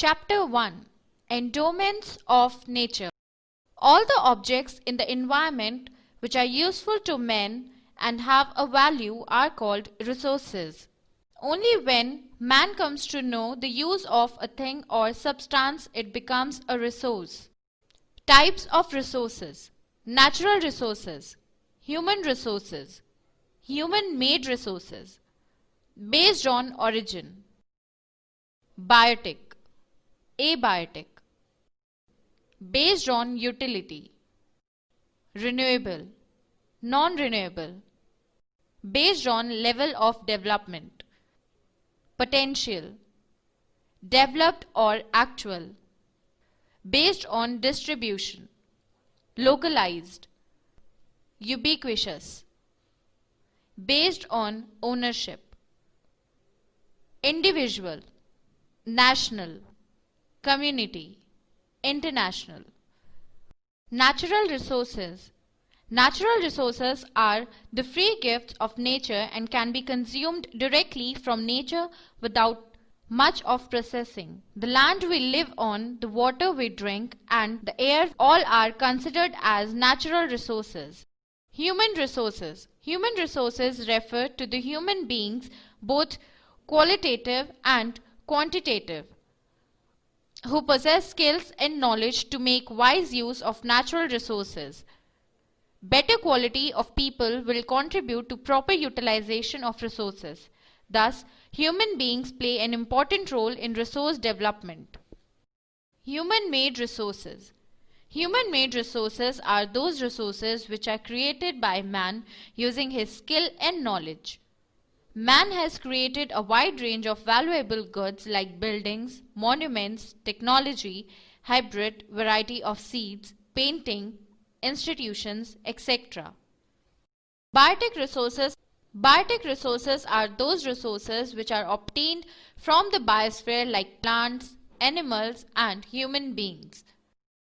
Chapter 1. Endowments of Nature. All the objects in the environment which are useful to men and have a value are called resources. Only when man comes to know the use of a thing or substance it becomes a resource. Types of resources: natural resources, human resources, human-made resources, based on origin. Biotic, abiotic, based on utility. Renewable, non-renewable, based on level of development. Potential, developed or actual, based on distribution. Localized, ubiquitous, based on ownership. Individual, national, community, international. Natural resources. Natural resources are the free gifts of nature and can be consumed directly from nature without much of processing. The land we live on, the water we drink, and the air all are considered as natural resources. Human resources. Human resources refer to the human beings, both qualitative and quantitative, who possess skills and knowledge to make wise use of natural resources. Better quality of people will contribute to proper utilization of resources. Thus, human beings play an important role in resource development. Human-made resources. Human-made resources are those resources which are created by man using his skill and knowledge. Man has created a wide range of valuable goods like buildings, monuments, technology, hybrid variety of seeds, painting, institutions, etc. Biotic resources. Biotic resources are those resources which are obtained from the biosphere like plants, animals, and human beings.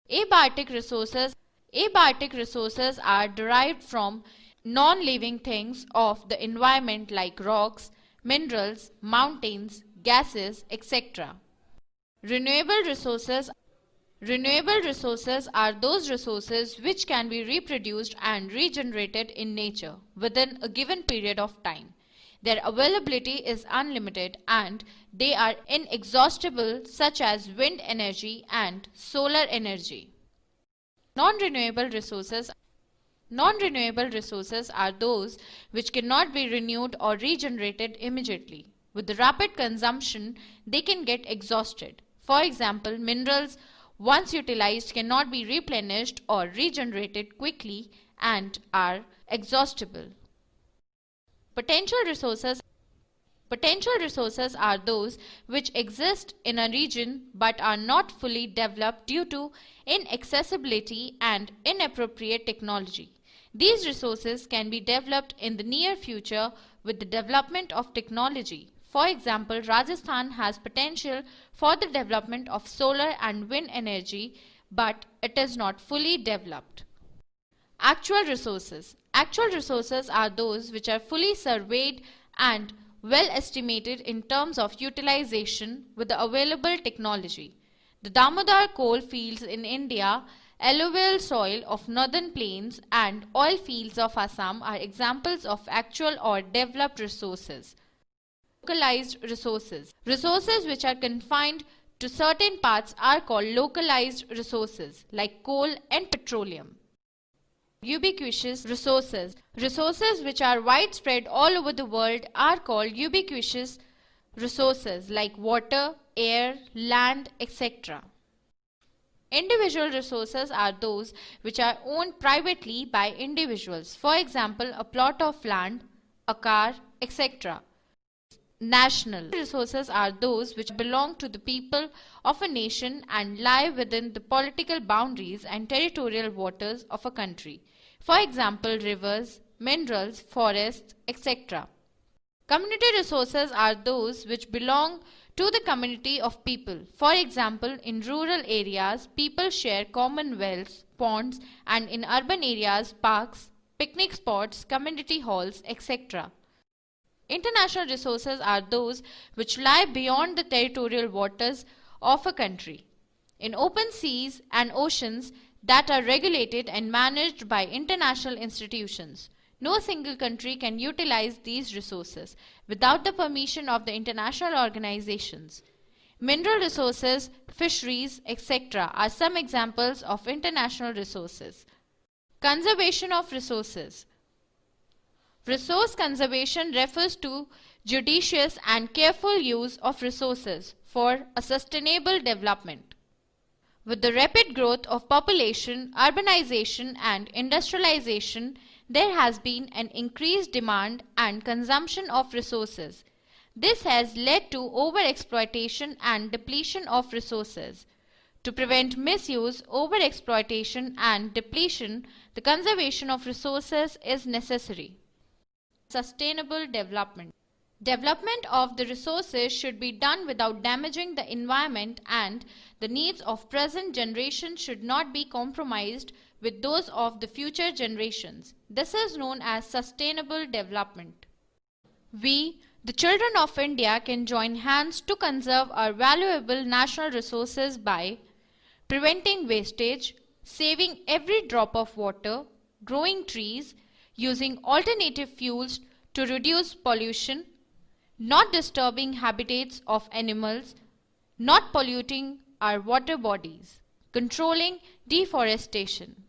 Abiotic resources. Abiotic resources are derived from non-living things of the environment like rocks, minerals, mountains, gases, etc. Renewable resources. Renewable resources are those resources which can be reproduced and regenerated in nature within a given period of time. Their availability is unlimited and they are inexhaustible, such as wind energy and solar energy. Non-renewable resources. Non-renewable resources are those which cannot be renewed or regenerated immediately. With the rapid consumption, they can get exhausted. For example, minerals once utilized cannot be replenished or regenerated quickly and are exhaustible. Potential resources. Potential resources are those which exist in a region but are not fully developed due to inaccessibility and inappropriate technology. These resources can be developed in the near future with the development of technology. For example, Rajasthan has potential for the development of solar and wind energy, but it is not fully developed. Actual resources. Actual resources are those which are fully surveyed and well estimated in terms of utilization with the available technology. The Damodar coal fields in India, alluvial soil of northern plains, and oil fields of Assam are examples of actual or developed resources. Localized resources. Resources which are confined to certain parts are called localized resources, like coal and petroleum. Ubiquitous resources. Resources which are widespread all over the world are called ubiquitous resources, like water, air, land, etc. Individual resources are those which are owned privately by individuals. For example, a plot of land, a car, etc. National resources are those which belong to the people of a nation and lie within the political boundaries and territorial waters of a country. For example, rivers, minerals, forests, etc. Community resources are those which belong to the community of people. For example, in rural areas, people share common wells, ponds, and in urban areas, parks, picnic spots, community halls, etc. International resources are those which lie beyond the territorial waters of a country. In open seas and oceans that are regulated and managed by international institutions, no single country can utilize these resources without the permission of the international organizations. Mineral resources, fisheries, etc. are some examples of international resources. Conservation of resources. Resource conservation refers to judicious and careful use of resources for a sustainable development. With the rapid growth of population, urbanization and industrialization, there has been an increased demand and consumption of resources. This has led to overexploitation and depletion of resources. To prevent misuse, overexploitation and depletion, the conservation of resources is necessary. Sustainable development. Development of the resources should be done without damaging the environment, and the needs of present generation should not be compromised with those of the future generations. This is known as sustainable development. We, the children of India, can join hands to conserve our valuable national resources by preventing wastage, saving every drop of water, growing trees, using alternative fuels to reduce pollution, not disturbing habitats of animals, not polluting our water bodies, controlling deforestation.